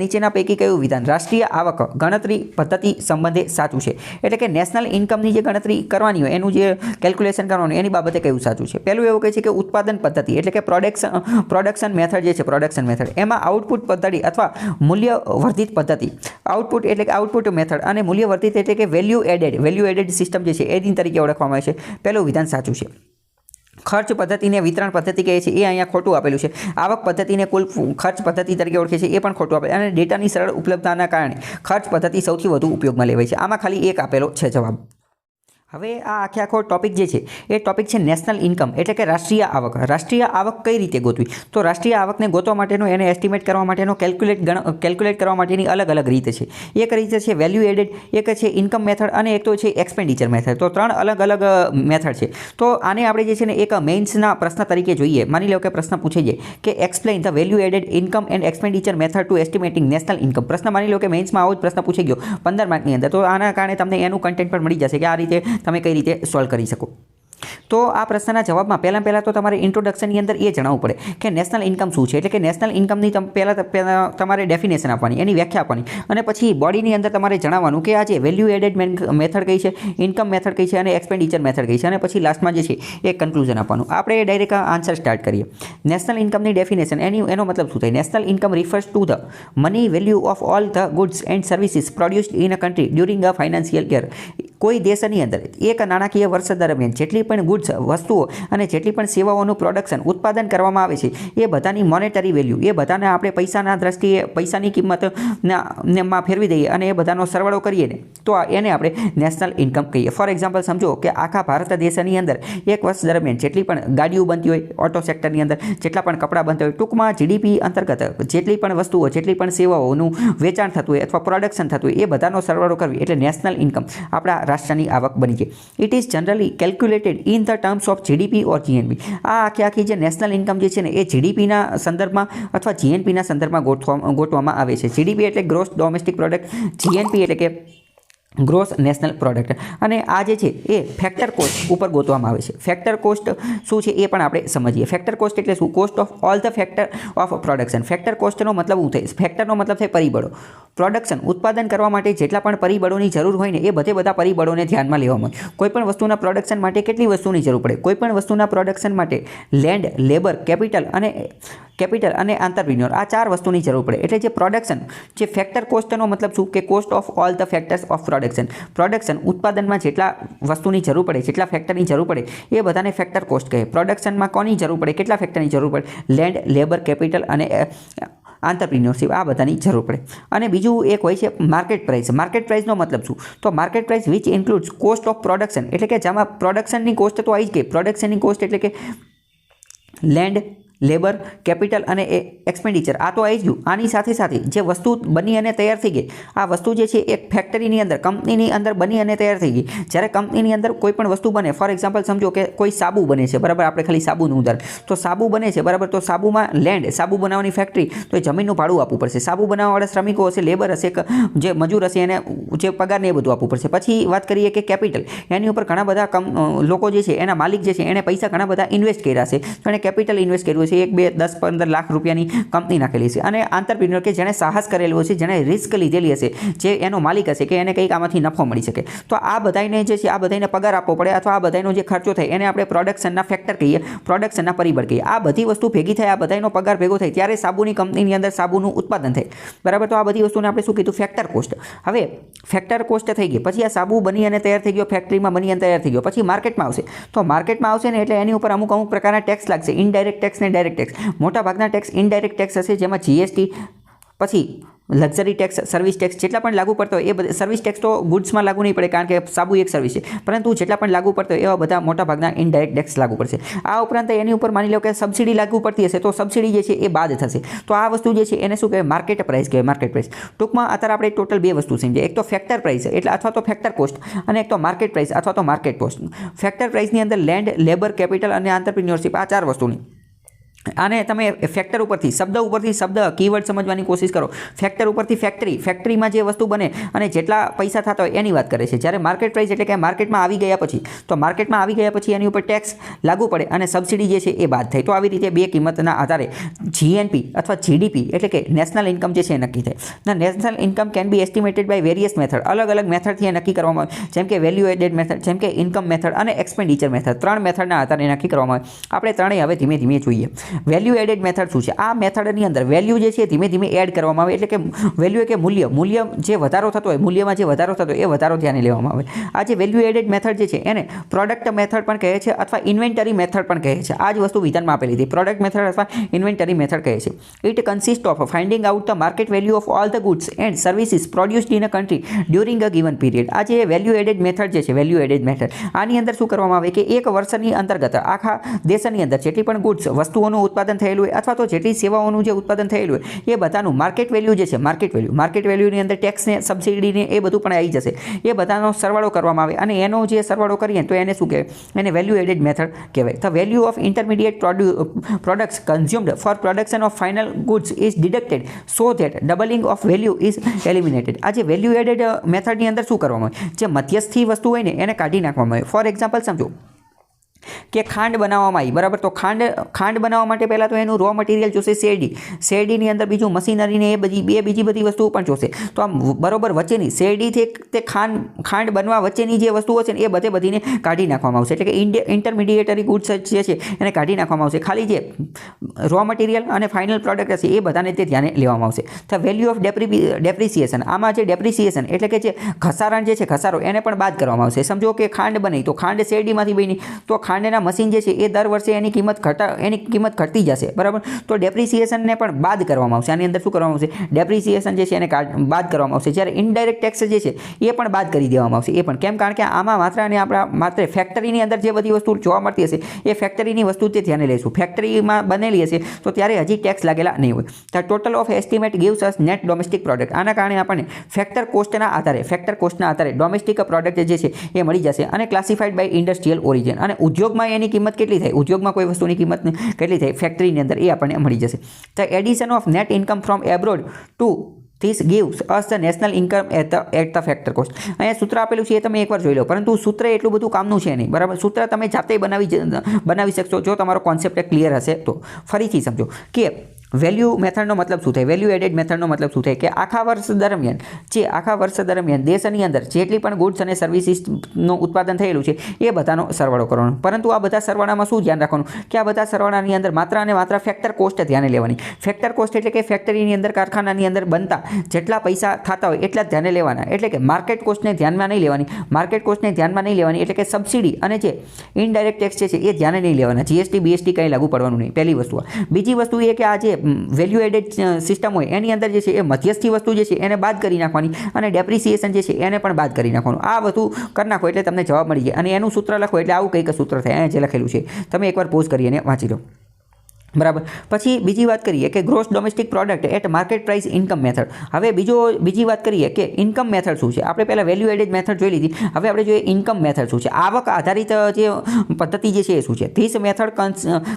નીચેના પૈકી કયું વિધાન રાષ્ટ્રીય આવક ગણતરી પદ્ધતિ સંબંધે સાચું છે? એટલે કે નેશનલ ઇન્કમની જે ગણતરી કરવાની હોય એનું જે કેલ્ક્યુલેશન કરવાનું એની બાબતે કયું સાચું છે? પહેલું એવું કહે છે કે ઉત્પાદન પદ્ધતિ એટલે કે પ્રોડક્શન મેથડ જે છે પ્રોડક્શન મેથડ એમાં આઉટપુટ પદ્ધતિ અથવા મૂલ્ય વર્ધિત પદ્ધતિ આઉટપુટ એટલે કે આઉટપુટ મેથડ અને મૂલ્ય વર્ધિત એટલે કે વેલ્યુ એડેડ સિસ્ટમ જે છે એ તરીકે ઓળખવામાં આવે છે. પહેલું વિધાન સાચું છે. ખર્ચ પદ્ધતિને વિતરણ પદ્ધતિ કહે છે એ અહીંયા ખોટું આપેલું છે. આવક પદ્ધતિને કુલ ખર્ચ પદ્ધતિ તરીકે ઓળખે છે એ પણ ખોટું આપેલું અને ડેટાની સરળ ઉપલબ્ધતાના કારણે ખર્ચ પદ્ધતિ સૌથી વધુ ઉપયોગમાં લેવાય છે. આમાં ખાલી એક આપેલો છે જવાબ. હવે આ આખો ટોપિક જે છે એ ટોપિક છે નેશનલ ઇન્કમ એટલે કે રાષ્ટ્રીય આવક. રાષ્ટ્રીય આવક કઈ રીતે ગોતવી? તો રાષ્ટ્રીય આવકને ગોતવા માટેનો એને એસ્ટિમેટ કરવા માટેનો કેલ્ક્યુલેટ કરવા માટેની અલગ અલગ રીત છે. એક રીત છે વેલ્યુ એડેડ, એક છે ઇન્કમ મેથડ અને એક તો છે એક્સપેન્ડિચર મેથડ. તો ત્રણ અલગ અલગ મેથડ છે. તો આને આપણે જે છે ને એક મેઇન્સના પ્રશ્ન તરીકે જોઈએ. માની લો કે પ્રશ્ન પૂછે છે કે explain the value added income and expenditure method to estimating national income. પ્રશ્ન માની લો કે મેઇન્સમાં આવો જ પ્રશ્ન પૂછી ગયો 15 માર્કની અંદર. તો આના કારણે તમને એનું કન્ટેન્ટ પણ મળી જશે કે આ રીતે તમે કઈ રીતે સોલ્વ કરી શકો. તો આ પ્રશ્નના જવાબમાં પહેલાં તો તમારે ઇન્ટ્રોડક્શનની અંદર એ જણાવવું પડે કે નેશનલ ઇન્કમ શું છે. એટલે કે નેશનલ ઇન્કમની પહેલાં તમારે ડેફિનેશન આપવાની, એની વ્યાખ્યા આપવાની અને પછી બોડીની અંદર તમારે જણાવવાનું કે આ જે વેલ્યુ એડેડ મેથડ કઈ છે, ઇન્કમ મેથડ કઈ છે અને એક્સપેન્ડિચર મેથડ કઈ છે અને પછી લાસ્ટમાં જે છે એ કન્ક્લુઝન આપવાનું. આપણે ડાયરેક્ટ આન્સર સ્ટાર્ટ કરીએ. નેશનલ ઇન્કમની ડેફિનેશન એનો મતલબ શું થાય? National income refers to the money value of all the goods and services produced in a country during a financial year. કોઈ દેશની અંદર એક નાણાકીય વર્ષ દરમિયાન જેટલી પણ ગુડ્સ વસ્તુઓ અને જેટલી પણ સેવાઓનું પ્રોડક્શન ઉત્પાદન કરવામાં આવે છે એ બધાની મોનેટરી વેલ્યુ એ બધાને આપણે પૈસાના દ્રષ્ટિએ પૈસાની કિંમતમાં ફેરવી દઈએ અને એ બધાનો સરવાળો કરીએ ને તો એને આપણે નેશનલ ઇન્કમ કહીએ. ફોર એક્ઝામ્પલ સમજો કે આખા ભારત દેશની અંદર એક વર્ષ દરમિયાન જેટલી પણ ગાડીઓ બનતી હોય ઓટો સેક્ટરની અંદર, જેટલા પણ કપડાં બનતા હોય, ટૂંકમાં જીડીપી અંતર્ગત જેટલી પણ વસ્તુઓ જેટલી પણ સેવાઓનું વેચાણ થતું હોય અથવા પ્રોડક્શન થતું હોય એ બધાનો સરવાળો કરવી એટલે નેશનલ ઇન્કમ આપણા રાષ્ટ્રની આવક બની છે. It is generally calculated in the terms of GDP or GNP. આ આખી જે નેશનલ ઇન્કમ જે છે ને એ જીડીપીના સંદર્ભમાં અથવા જીએનપીના સંદર્ભમાં ગોઠવવામાં આવે છે. જીડીપી એટલે ગ્રોસ ડોમેસ્ટિક પ્રોડક્ટ, જીએનપી એટલે કે ગ્રોસ નેશનલ પ્રોડક્ટ. અને આ જે છે એ ફેક્ટર કોસ્ટ ઉપર ગોતવામાં આવે છે. ફેક્ટર કોસ્ટ શું છે એ પણ આપણે સમજીએ. ફેક્ટર કોસ્ટ એટલે શું? Cost of all the factor of production. Factor કોસ્ટનો મતલબ શું થાય? ફેક્ટરનો મતલબ થાય પરિબળો. પ્રોડક્શન ઉત્પાદન કરવા માટે જેટલા પણ પરિબળોની જરૂર હોય ને એ બધા પરિબળોને ધ્યાનમાં લેવામાં આવે. કોઈપણ વસ્તુના પ્રોડક્શન માટે કેટલી વસ્તુની જરૂર પડે? કોઈપણ વસ્તુના પ્રોડક્શન માટે લેન્ડ, લેબર, કેપિટલ અને આંતરપ્રિન્યોર આ 4 વસ્તુની જરૂર પડે. એટલે જે પ્રોડક્શન જે ફેક્ટર કોસ્ટનો મતલબ શું કે cost of all the factors of production ઉત્પાદનમાં જેટલા વસ્તુની જરૂર પડે, જેટલા ફેક્ટરની જરૂર પડે એ બધાને ફેક્ટર કોસ્ટ કહે. પ્રોડક્શનમાં કોની જરૂર પડે, કેટલા ફેક્ટરની જરૂર પડે? લેન્ડ, લેબર, કેપિટલ અને આંતરપ્રિન્યોરશિપ આ બધાની જરૂર પડે. અને બીજું એક હોય છે માર્કેટ પ્રાઇસ. માર્કેટ પ્રાઇસનો મતલબ શું? તો market price which includes cost of production એટલે કે જેમાં પ્રોડક્શનની કોસ્ટ તો આવી જ ગઈ. પ્રોડક્શનની કોસ્ટ એટલે કે લેન્ડ, લેબર, કેપિટલ અને એક્સપેન્ડિચર આ તો આવી જ ગયું. આની સાથે જે વસ્તુ બની અને તૈયાર થઈ ગઈ આ વસ્તુ જે છે એક ફેક્ટરીની અંદર કંપનીની અંદર બની અને તૈયાર થઈ ગઈ. જ્યારે કંપનીની અંદર કોઈ પણ વસ્તુ બને, ફોર એક્ઝામ્પલ સમજો કે કોઈ સાબુ બને છે બરાબર, આપણે ખાલી સાબુનું ઉદાહરણ. તો સાબુ બને છે બરાબર, તો સાબુમાં લેન્ડ, સાબુ બનાવવાની ફેક્ટરી તો એ જમીનનું ભાડું આપવું પડશે. સાબુ બનાવવાવાળા શ્રમિકો હશે, લેબર હશે, જે મજૂર હશે એને જે પગારને એ બધું આપવું પડશે. પછી વાત કરીએ કે કેપિટલ, એની ઉપર ઘણા બધા લોકો જે છે એના માલિક જે છે એને પૈસા ઘણા બધા ઇન્વેસ્ટ કર્યા છે તો એને કેપિટલ ઇન્વેસ્ટ કર્યું છે. 1, 2, 10, 15 લાખ રૂપિયાની કંપની નાખેલી છે. અને આંતરપ્રિન્યોર કે જેણે સાહસ કરેલું હશે, જેણે રિસ્ક લીધેલી હશે, જે એનો માલિક હશે કે એને કંઈક આમાંથી નફો મળી શકે. તો આ બધાને જે છે આ બધાને પગાર આપવો પડે અથવા આ બધાનો જે ખર્ચો થાય એને આપણે પ્રોડક્શનના ફેક્ટર કહીએ, પ્રોડક્શનના પરિબળ કહીએ. આ બધી વસ્તુ ભેગી થાય, આ બધાનો પગાર ભેગો થાય ત્યારે સાબુની કંપનીની અંદર સાબુનું ઉત્પાદન થાય બરાબર. તો આ બધી વસ્તુને આપણે શું કીધું? Factor cost. હવે ફેક્ટર કોસ્ટ થઈ ગઈ, પછી આ સાબુ બની અને તૈયાર થઈ ગયો, ફેક્ટરીમાં બની અને તૈયાર થઈ ગયો, પછી માર્કેટમાં આવશે. તો માર્કેટમાં આવશે ને એટલે એની ઉપર અમુક પ્રકારના ટેક્સ લાગશે, ઇનડાયરેક્ટ ટેક્સ ને ડાયરેક્ટ ટેક્સ. મોટા ભાગના ટેક્સ ઇનડાયરેક્ટ ટેક્સ હશે, જેમાં જીએસટી, પછી લક્ઝરી ટેક્સ, સર્વિસ ટેક્સ જેટલા પણ લાગુ પડતો હોય એ બધા. સર્વિસ ટેક્સ તો ગુડ્સમાં લાગુ નહીં પડે કારણ કે સાબુ એક સર્વિસ છે, પરંતુ જેટલા પણ લાગુ પડતો હોય એવા બધા મોટા ભાગના ઇનડાયરેક્ટ ટેક્સ લાગુ પડશે. આ ઉપરાંત એની ઉપર માની લો કે સબસિડી લાગુ પડતી હશે તો સબસિડી જે છે એ બાદ થશે. તો આ વસ્તુ જે છે એને શું કહેવાય? માર્કેટ પ્રાઇસ કહેવાય. માર્કેટ પ્રાઇસ ટૂંકમાં અત્યારે આપણે ટોટલ 2 વસ્તુ સમજીએ. એક તો ફેક્ટર પ્રાઇસ એટલે અથવા તો ફેક્ટર કોસ્ટ અને એક તો માર્કેટ પ્રાઇસ અથવા તો માર્કેટ કોસ્ટ. ફેક્ટર પ્રાઇસની અંદર લેન્ડ, લેબર, કેપિટલ અને આંતરપ્રિન્યોરશિપ આ 4 વસ્તુની આને તમે ફેક્ટર ઉપરથી શબ્દ કીવર્ડ સમજવાની કોશિશ કરો. ફેક્ટર ઉપરથી ફેક્ટરીમાં જે વસ્તુ બને અને જેટલા પૈસા થતા હોય એની વાત કરે છે. જ્યારે માર્કેટ પ્રાઇસ એટલે કે માર્કેટમાં આવી ગયા પછી એની ઉપર ટેક્સ લાગુ પડે અને સબસિડી જે છે એ બાદ થાય. તો આવી રીતે બે કિંમતના આધારે જીએનપી અથવા જીડીપી એટલે કે નેશનલ ઇન્કમ જે છે એ નક્કી થાય. The national income can be estimated by various method. અલગ અલગ મેથડથી એ નક્કી કરવામાં આવે, જેમ કે વેલ્યુ એડેડ મેથડ, જેમ કે ઇન્કમ મેથડ અને એક્સપેન્ડિચર મેથડ. 3 મેથડના આધારે નક્કી કરવામાં આવે. આપણે ત્રણેય હવે ધીમે ધીમે જોઈએ. વેલ્યુ એડેડ મેથડ શું છે? આ મેથડની અંદર વેલ્યુ જે છે ધીમે ધીમે એડ કરવામાં આવે, એટલે કે વેલ્યુ કે મૂલ્ય જે વધારો થતો હોય, મૂલ્યમાં જે વધારો થતો હોય એ વધારો ધ્યાને લેવામાં આવે. આ જે વેલ્યુ એડેડ મેથડ જે છે એને પ્રોડક્ટ મેથડ પણ કહે છે અથવા ઇન્વેન્ટરી મેથડ પણ કહે છે. આ જ વસ્તુ વિધાનમાં આપેલી હતી. પ્રોડક્ટ મેથડ અથવા ઇન્વેન્ટરી મેથડ કહે છે. It consist of finding out the market value of all the goods and services produced in a country during a given period. આ જે વેલ્યુ એડેડ મેથડ જે છે, વેલ્યુ એડેડ મેથડ, આની અંદર શું કરવામાં આવે કે એક વર્ષની અંતર્ગત આખા દેશની અંદર જેટલી પણ ગુડ્સ વસ્તુઓનું ઉત્પાદન થયેલું હોય અથવા તો જેટલી સેવાઓનું જે ઉત્પાદન થયેલું હોય એ બધાનું માર્કેટ વેલ્યુ જે છે, માર્કેટ વેલ્યુની અંદર ટેક્સને, સબસિડીને એ બધું પણ આવી જશે. એ બધાનો સરવાળો કરવામાં આવે અને એનો જે સરવાળો કરીએ તો એને શું કહેવાય? એને વેલ્યુ એડેડ મેથડ કહેવાય. The value of intermediate products consumed for production of final goods is deducted so that doubling of value is eliminated. આ જે વેલ્યુ એડેડ મેથડની અંદર શું કરવામાં આવે? જે મધ્યસ્થી વસ્તુ હોય ને એને કાઢી નાખવામાં આવે. ફોર એક્ઝામ્પલ સમજો કે ખાંડ બનાવવામાં આવી, બરાબર. તો ખાંડ બનાવવા માટે પહેલાં તો એનું રો મટીરિયલ જોશે શેરડીની અંદર બીજું મશીનરીને એ બીજી બધી વસ્તુઓ પણ જોશે. તો આમ બરોબર વચ્ચેની શેરડીથી તે ખાંડ બનવા વચ્ચેની જે વસ્તુઓ છે ને એ બધીને કાઢી નાખવામાં આવશે. એટલે કે ઇન્ટરમીડિયેટરી ગુડ્સ જે છે એને કાઢી નાખવામાં આવશે. ખાલી જે રો મટીરિયલ અને ફાઇનલ પ્રોડક્ટ હશે એ બધાને તે ધ્યાને લેવામાં આવશે. ધ વેલ્યુ ઓફ ડેપ્રિસિએશન, આમાં જે ડેપ્રિસિએશન એટલે કે જે ઘસારણ જે છે, ઘસારો, એને પણ બાદ કરવામાં આવશે. સમજો કે ખાંડ બની તો ખાંડ શેરડીમાંથી બની તો ખાંડના મશીન જે છે એ દર વર્ષે એની કિંમત ઘટતી જશે, બરાબર. તો ડેપ્રિસિએશનને પણ બાદ કરવામાં આવશે. આની અંદર શું કરવામાં આવશે? ડેપ્રિસિએશન જે છે એને બાદ કરવામાં આવશે. જ્યારે ઇનડાયરેક્ટ ટેક્સ જે છે એ પણ બાદ કરી દેવામાં આવશે. એ પણ કેમ? કારણ કે આમાં માત્ર ફેક્ટરીની અંદર જે બધી વસ્તુ જોવા મળતી હશે એ ફેક્ટરીની વસ્તુ તે ધ્યાને લઈશું. ફેક્ટરીમાં બનેલી હશે તો ત્યારે હજી ટેક્સ લાગેલા નહીં હોય. The total of estimate gives us net domestic product. આના કારણે આપણને ફેક્ટર કોસ્ટના આધારે ડોમેસ્ટિક પ્રોડક્ટ જે છે એ મળી જશે અને ક્લાસિફાઈડ બાય ઇન્ડસ્ટ્રીયલ ઓરિજિન. અને ઉદ્યોગમાં એની કિંમત કેટલી થાય? ઉદ્યોગમાં કોઈ વસ્તુની કિંમત કેટલી થાય ફેક્ટરીની અંદર એ આપણને મળી જશે. The addition of net income from abroad to this gives us the national income at the factor cost. અહીંયા સૂત્ર આપેલું છે એ તમે એકવાર જોઈ લો, પરંતુ સૂત્ર એટલું બધું કામનું છે નહીં, બરાબર. સૂત્ર તમે જાતે બનાવી શકશો જો તમારો કોન્સેપ્ટ ક્લિયર હશે તો. ફરીથી સમજો કે વેલ્યુ મેથડનો મતલબ શું થાય? વેલ્યુ એડેડ મેથડનો મતલબ શું થાય? કે આખા વર્ષ દરમિયાન દેશની અંદર જેટલી પણ ગુડ્સ અને સર્વિસીસનું ઉત્પાદન થયેલું છે એ બધાનો સરવાળો કરવાનો. પરંતુ આ બધા સરવાળામાં શું ધ્યાન રાખવાનું? કે આ બધા સરવાળાની અંદર માત્ર અને માત્ર ફેક્ટર કોસ્ટ ધ્યાને લેવાની. ફેક્ટર કોસ્ટ એટલે કે ફેક્ટરીની અંદર, કારખાનાની અંદર બનતા જેટલા પૈસા થતા હોય એટલા જ ધ્યાને લેવાના. એટલે કે માર્કેટ કોસ્ટને ધ્યાનમાં નહીં લેવાની. એટલે કે સબસિડી અને જે ઇનડાયરેક્ટ ટેક્સ છે એ ધ્યાને નહીં લેવાના. જીએસટી બીએસટી કંઈ લાગુ પડવાનું નહીં. પહેલી વસ્તુ. બીજી વસ્તુ એ કે આ જે વેલ્યુ એડેડ સિસ્ટમ હોય એની અંદર જે છે એ મધ્યસ્થી વસ્તુ જે છે એને બાદ કરી નાખવાની અને ડેપ્રિસિએશન જે છે એને પણ બાદ કરી નાખવાનું. આ બધું કરી નાખો એટલે તમને જવાબ મળી જાય. અને એનું સૂત્ર લખો એટલે આવું કંઈક સૂત્ર થાય. અહીંયા જે લખેલું છે તમે એકવાર પોઝ કરી અને વાંચી લો, બરાબર. પછી બીજી વાત કરીએ કે gross domestic product at market price income method. હવે બીજી વાત કરીએ કે ઇન્કમ મેથડ શું છે? આપણે પહેલાં વેલ્યુ એડેડ મેથડ જોઈ લીધી. હવે આપણે જોઈએ ઇન્કમ મેથડ શું છે. આવક આધારિત જે પદ્ધતિ જે છે એ શું છે? This method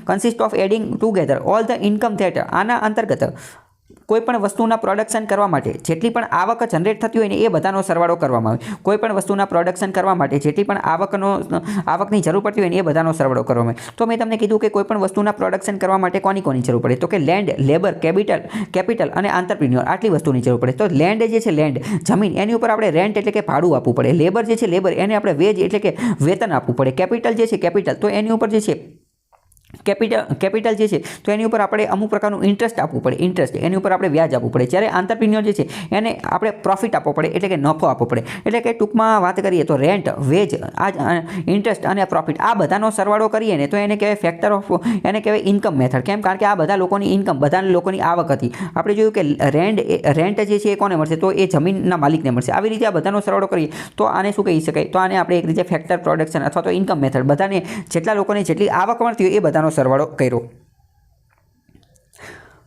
consist of adding together all the income that. આના અંતર્ગત કોઈ પણ વસ્તુના પ્રોડક્શન કરવા માટે જેટલી પણ આવક જનરેટ થતી હોય ને એ બધાનો સરવાળો કરવામાં આવે. કોઈ પણ વસ્તુના પ્રોડક્શન કરવા માટે જેટલી પણ આવકની જરૂર પડતી હોય ને એ બધાનો સરવાળો કરવામાં આવે. તો મેં તમને કીધું કે કોઈ પણ વસ્તુના પ્રોડક્શન કરવા માટે કોની જરૂર પડે? તો કે લેન્ડ, લેબર, કેપિટલ અને આંતરપ્રિન્યોર, આટલી વસ્તુની જરૂર પડે. તો લેન્ડ જે છે, જમીન, એની ઉપર આપણે રેન્ટ એટલે કે ભાડું આપવું પડે. લેબર જે છે, એને આપણે વેજ એટલે કે વેતન આપવું પડે. કેપિટલ જે છે, તો એની ઉપર જે છે કેપિટલ જે છે તો એની ઉપર આપણે અમુક પ્રકારનું ઇન્ટરેસ્ટ આપવું પડે. એની ઉપર આપણે વ્યાજ આપવું પડે. જ્યારે આંતરપ્રિન્યોર જે છે એને આપણે પ્રોફિટ આપવો પડે, એટલે કે નફો આપવો પડે. એટલે કે ટૂંકમાં વાત કરીએ તો રેન્ટ, વેજ, ઇન્ટરેસ્ટ અને પ્રોફિટ, આ બધાનો સરવાળો કરીએ ને તો એને કહેવાય એને કહેવાય ઇન્કમ મેથડ. કેમ? કારણ કે આ બધા લોકોની ઇન્કમ, બધા લોકોની આવક હતી. આપણે જોયું કે રેન્ટ જે છે એ કોને મળશે? તો એ જમીનના માલિકને મળશે. આવી રીતે આ બધાનો સરવાળો કરીએ તો આને શું કહી શકાય? તો આને આપણે એક રીતે ફેક્ટર પ્રોડક્શન અથવા તો ઇન્કમ મેથડ, બધાને જેટલા લોકોને જેટલી આવક મળતી હોય એ બધાનો સરવાળો કર્યો.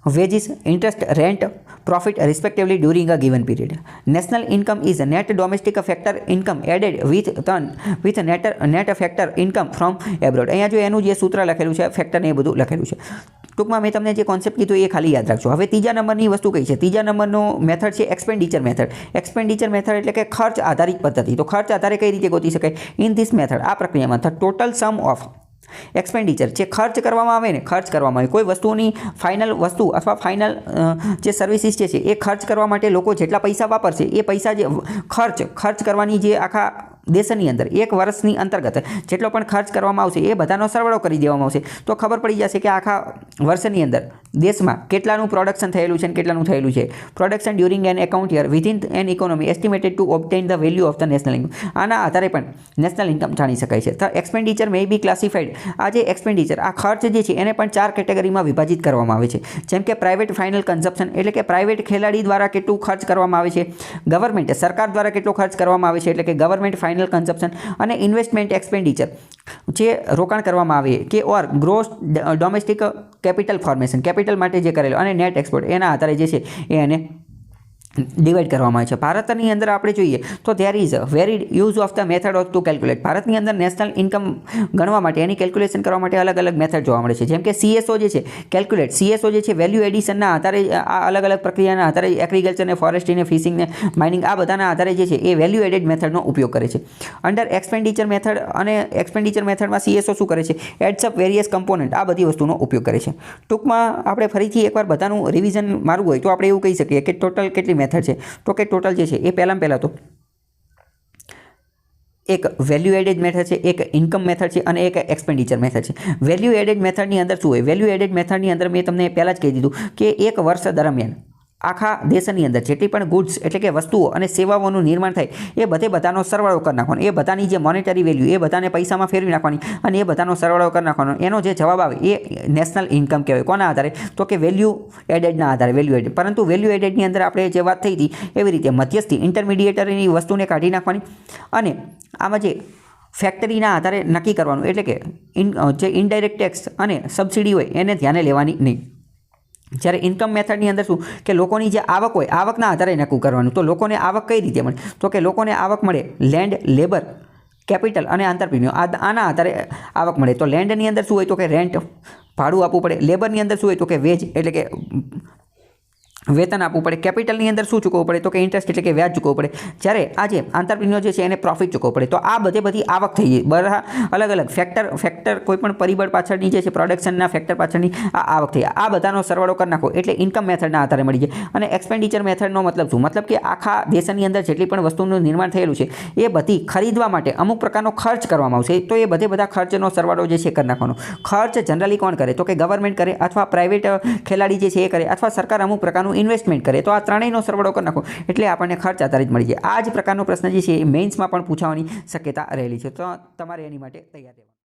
wages, interest, rent, profit respectively during a given period. National income is a net domestic factor income added with net factor income from abroad. અહીંયા જો એનું જે સૂત્ર લખેલું છે ફેક્ટર ને એ બધું લખેલું છે. ટૂંકમાં મેં તમને જે કોન્સેપ્ટ કીધું એ ખાલી યાદ રાખજો. હવે ત્રીજા નંબરની વસ્તુ કઈ છે? ત્રીજા નંબરનો મેથડ છે એક્સપેન્ડિચર મેથડ. એક્સપેન્ડિચર મેથડ એટલે કે ખર્ચ આધારિત પદ્ધતિ. તો ખર્ચ આધારે કઈ રીતે ગોતી શકાય? ઇન ધીસ મેથડ, આ પ્રક્રિયામાં the total sum of expenditure, જે ખર્ચ કરવામાં આવે ને, ખર્ચ કરવામાં આવે કોઈ વસ્તુની ફાઇનલ વસ્તુ અથવા ફાઇનલ જે સર્વિસીસ છે એ ખર્ચ કરવા માટે લોકો જેટલા પૈસા વાપરશે એ પૈસા જે ખર્ચ કરવાની જે આખા દેશની અંદર એક વર્ષની અંતર્ગત જેટલો પણ ખર્ચ કરવામાં આવશે એ બધાનો સરવાળો કરી દેવામાં આવશે. તો ખબર પડી જશે કે આખા વર્ષની અંદર દેશમાં કેટલાનું પ્રોડક્શન થયેલું છે અને કેટલાનું થયેલું છે. Production during an account year within an economy estimated to obtain the value of the national income. આના આધારે પણ નેશનલ ઇન્કમ જાણી શકાય છે. The expenditure may be classified, આ જે એક્સપેન્ડિચર, આ ખર્ચ જે છે એને પણ 4 કેટેગરીમાં વિભાજિત કરવામાં આવે છે. જેમ કે પ્રાઇવેટ ફાઇનલ કન્ઝપ્શન, એટલે કે પ્રાઇવેટ ખેલાડી દ્વારા કેટલું ખર્ચ કરવામાં આવે છે. ગવર્મેન્ટ, સરકાર દ્વારા કેટલો ખર્ચ કરવામાં આવે છે, એટલે કે ગવર્મેન્ટ ફાઇનલ કન્ઝપ્શન. અને ઇન્વેસ્ટમેન્ટ એક્સપેન્ડિચર, જે રોકાણ કરવામાં આવે કે or gross domestic capital formation, capital માટે જે કરેલો, અને નેટ એક્સપોર્ટ, એના આધારે જે છે એ એને ડિવાઈડ કરવામાં આવે છે. ભારતની અંદર આપણે જોઈએ તો there is varied use of the method of to calculate. ભારતની અંદર નેશનલ ઇન્કમ ગણવા માટે, એની કેલ્ક્યુલેશન કરવા માટે અલગ અલગ મેથડ જોવા મળે છે. જેમ કે CSO જે છે કેલ્ક્યુલેટ, CSO જે છે વેલ્યુ એડિશનના આધારે, આ અલગ અલગ પ્રક્રિયાના આધારે એગ્રીકલ્ચરને, ફોરેસ્ટ્રીને, ફિશિંગને, માઇનિંગ, આ બધાના આધારે જે છે એ વેલ્યુ એડેડ મેથડનો ઉપયોગ કરે છે. અંડર એક્સપેન્ડિચર મેથડ, અને એક્સપેન્ડિચર મેથડમાં CSO શું કરે છે? એડ્સ અપ વેરિયસ કમ્પોનન્ટ, આ બધી વસ્તુનો ઉપયોગ કરે છે. ટૂંકમાં આપણે ફરીથી એકવાર બધાનું રિવિઝન મારવું હોય તો આપણે એવું કહી શકીએ કે ટોટલ કેટલી મેથડ છે? તો કે ટોટલ જે છે એ પહેલાં તો એક વેલ્યુ એડેડ મેથડ છે, એક ઇન્કમ મેથડ છે, અને એક એક્સપેન્ડિચર મેથડ છે. વેલ્યુ એડેડ મેથડની અંદર શું હોય? વેલ્યુ એડેડ મેથડની અંદર મેં તમને પહેલાં જ કહી દીધું કે એક વર્ષ દરમિયાન આખા દેશની અંદર જેટલી પણ ગુડ્સ એટલે કે વસ્તુઓ અને સેવાઓનું નિર્માણ થાય એ બધાનો સરવાળો કરી નાખવાનો. એ બધાની જે મોનેટરી વેલ્યુ એ બધાને પૈસામાં ફેરવી નાખવાની અને એ બધાનો સરવાળો કરી નાખવાનો. એનો જે જવાબ આવે એ નેશનલ ઇન્કમ કહેવાય. કોના આધારે? તો કે વેલ્યુ એડેડના આધારે, વેલ્યુ એડેડ. પરંતુ વેલ્યુ એડેડની અંદર આપણે જે વાત થઈ હતી એવી રીતે મધ્યસ્થી ઇન્ટરમીડિયેટરીની વસ્તુને કાઢી નાખવાની, અને આમાં જે ફેક્ટરીના આધારે નક્કી કરવાનું, એટલે કે જે ઇનડાયરેક્ટ ટેક્સ અને સબસિડી હોય એને ધ્યાને લેવાની નહીં. જ્યારે ઇન્કમ મેથડની અંદર શું કે લોકોની જે આવક હોય આવકના આધારે નક્કી કરવાનું. તો લોકોને આવક કઈ રીતે મળે? તો કે લોકોને આવક મળે લેન્ડ, લેબર, કેપિટલ અને આંતરપ્રિન્યોર, આના આધારે આવક મળે. તો લેન્ડની અંદર શું હોય? તો કે રેન્ટ, ભાડું આપવું પડે. લેબરની અંદર શું હોય? તો કે વેજ, એટલે કે વેતન આપવું પડે. કેપિટલની અંદર શું ચૂકવવું પડે? તો કે ઇન્ટરેસ્ટ, એટલે કે વ્યાજ ચૂકવવું પડે. જ્યારે આજે આંતરપ્રિન્યોર જે છે એને પ્રોફિટ ચૂકવવું પડે. તો આ બધી આવક થઈ ગઈ. બધા અલગ અલગ ફેક્ટર કોઈ પણ પરિબળ પાછળની જે છે પ્રોડક્શનના ફેક્ટર પાછળની આ આવક થઈ. આ બધાનો સરવાળો કરી નાખો એટલે ઇન્કમ મેથડના આધારે મળી જાય. અને એક્સપેન્ડિચર મેથડનો મતલબ શું? મતલબ કે આખા દેશની અંદર જેટલી પણ વસ્તુનું નિર્માણ થયેલું છે એ બધી ખરીદવા માટે અમુક પ્રકારનો ખર્ચ કરવામાં આવશે. તો એ બધા ખર્ચનો સરવાળો જે છે કરી નાખવાનો. ખર્ચ જનરલી કોણ કરે? તો કે ગવર્મેન્ટ કરે, અથવા પ્રાઇવેટ ખેલાડી જે છે એ કરે, અથવા સરકાર અમુક પ્રકારનું ઇન્વેસ્ટમેન્ટ કરે. તો આ ત્રણેયનો સરવાળો કરી નાખો એટલે આપણને ખર્ચ આધારિત મળી જાય. આ જ પ્રકારનો પ્રશ્ન જે છે એ મેઇન્સમાં પણ પૂછાવાની શક્યતા રહેલી છે. તો તમારે એની માટે તૈયાર રહેવાનું.